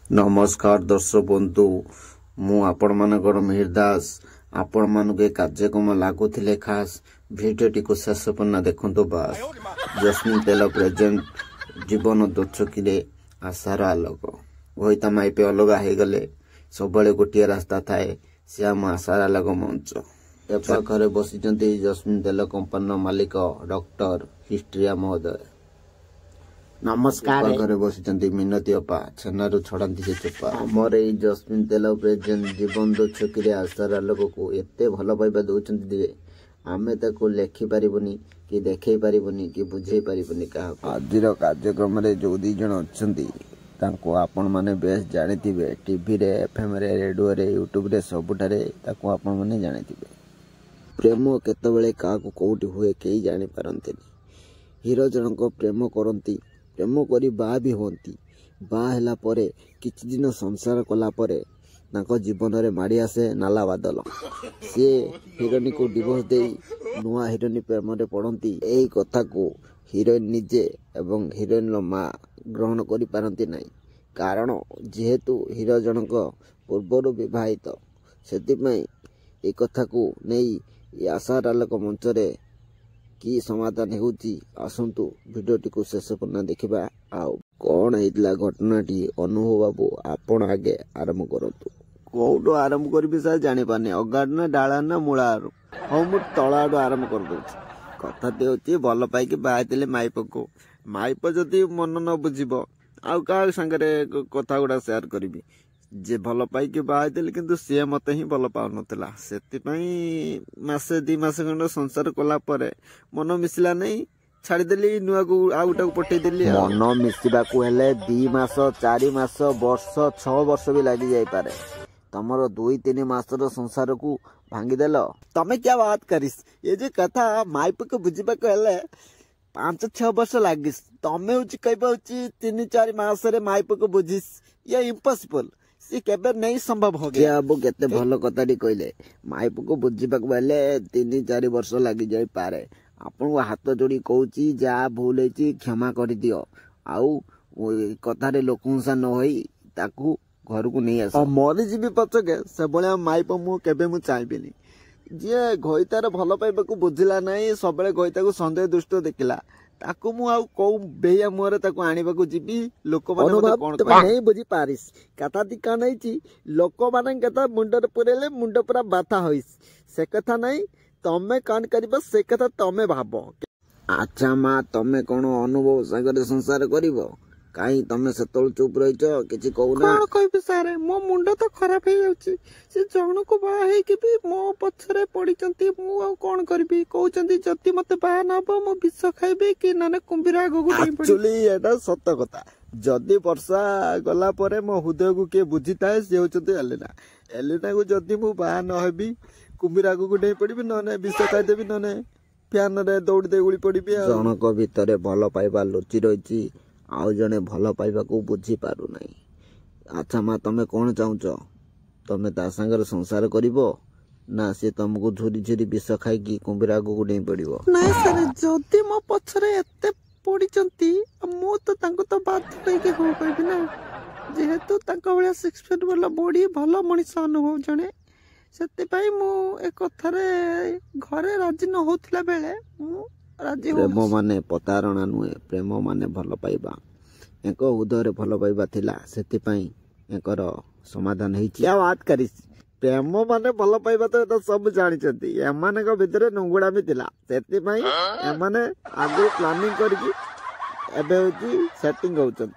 नमस्कार दर्शक बंधु मु आपण मानकर मिहिर दास आपण मानक ए कार्यक्रम लागुथिले खास भिडियोटी को शेष पन्ना देखंतो बास जस्मिन तेल प्रेजेंट जीवन दोचकिले आशार आलोक होइता माइपे अलगा हे गले सबले गोटिए रास्ता थाए से आम आशार आलोक मंच ए पाखरे बसिचंती जस्मिन तेल कंपनी मालिक डॉक्टर हिस्ट्रिया महोदय नमस्कार घरे बसी मिनती अपा छेनारू छड़ाती से चोपा आमर ये जस्मिन तेल प्रेजेंट जीवन दो छकी आशार आलोक को एते भल पाइबा दौरान दिए आमे ताको लेखि पारिबनी कि देखै पारिबनी कि बुझै पारिबनी का आज कार्यक्रम रे जो दी जण अछंती ताको आपण माने बेस जानिथिबे टीवी रे एफएम रे रेडियो रे यूट्यूब रे सबुठारे ताको आपण माने जानिथिबे प्रेम केतबेले काको कोउटी हुए केई जानि पारंतिनी हीरो जनको प्रेम करंती प्रेम करी बा भी होती बा हैला परे किछि दिन संसार कला परे ताको जीवन रे माड़ी आसे नाला बादल से हिरोइन को डिवोर्स देई नुआ हिरोइन प्रेम रे पड़ंती एई कथा को हिरोइन निजे एवं हिरोइन लो मां ग्रहण करि पारंती नै कारण जेहेतु हिरो जनक पूर्वरु विवाहित सेति पई ए कथा को नेई आशार आलोक मंच रे कि समाधान होउची आसंतु भिडियोटी को शेष पन्ना देखिबा आउ कौन हेतला घटनाटी अनुभव बाबू आपण आगे आरंभ करतु कोडो आरंभ करबी सा जानि पाने अगाड ना डाळा ना मूळार हो मु तळाडो आरंभ कर दउची कथाते होची भल पाई कि बायतले माइप को माइप जदी मन न बुझिबो आउ का संगरे कथा गुडा शेयर करबी जे भल पाई कि बायतले किंतु से मते ही भल पाउ नथला सेति पई मासे 2 मास खंड संसार कला परे मन मिसला नै छाड़ी देली नुआ को आउटा को पठे देली मन मिसिबा को हेले 2 मास 4 मास वर्ष 6 वर्ष भी लागि जाई पारे तमरो 2-3 मास रो संसार को भांगी देलो तमे क्या बात करिस ये जे कथा माइप को बुझिबा को हेले 5-6 वर्ष लागिस तमे उची कहबा उची 3-4 मास रे माइप को बुझिस ये इम्पॉसिबल सी केबे नहीं संभव हो गया अब केते भलो कथाडी कहले माइप को बुझिबा को हेले 3-4 वर्ष लागि जाई पारे आपन हाथ जोड़ी कहूची जा भूल होती क्षमा कर दियो आउ कथार लोकसा न होई ताकू घर को नहीं आस मरी जीवी पचके से भाया माइप मु केबे मु चाहबेनी जे घईतार भल पाइबा को बुझिला नहीं सबले घईता को संदेह दुष्ट देखिला ताकू मु आउ को बेया मुहरे ताकू आनिबा को जीबी लोक माने कोन नहीं बुझी पारिस कथा दिका नहीं छी लोक माने कथा मुंडर पुरेले मुंड पूरा बाथा होइस से कथा नहीं तमे कान करिबो से कथा तमे भाबो अच्छा मां तमे कोनो अनुभव सागर संसार करिवो काई तमे सेतल चुप रहिचो किछि कहूना कोन कहबी सारे मो मुंड तो खराब हे जाउची से जण को बा हे कि भी मो पछरे पडिचंती मु आ कोन करबी कहउचंती जति मते बा नबो मो विष खाइबे कि नाने कुंबिरा गगु नहीं पड़ी एक्चुअली एटा सत्य कथा जदी वर्षा गला परे मो हृदय को के बुझिताए से होचते एलिना को जदी मु बा न हेबी कुंबिरा गगु नहीं पड़बी नने विष खाइ देबी नने फैन रे दौड़ दे उड़ी पड़बी जनक भितरे भल पाइबा लुचि रहिची आउ जने भल पाइबा को बुझी पारु नहीं अच्छा मां तमे कोन चाहूच तमे ता संगर संसार करिवो ना से तुमको झुरी झुरी विष खाई कि कुंबिरा को नहीं पड़िवो नहीं सर जदी मो पछरे एते पडिचंती मो तो तांको तो बात कहि के हो कहबी ना जेहेतु तांको बळिया 6 फीट वाला बॉडी भलो मनिष अनुभव जने सेते पई मु ए कथारे घरे राजी न होतला बेले मु राजी हो प्रेम माने पतारणा नुए प्रेम माने भल पाइबा एक उदरे भल पाइबा थिला सेति पई एकर समाधान हेछि क्या बात करिस प्रेम माने भल पाइबा तो सब जानि छथि एमाने को भितरे नुंगुडा भी थिला सेति पई एमाने आगु प्लानिंग करकी एबे होछि सेटिंग होचंती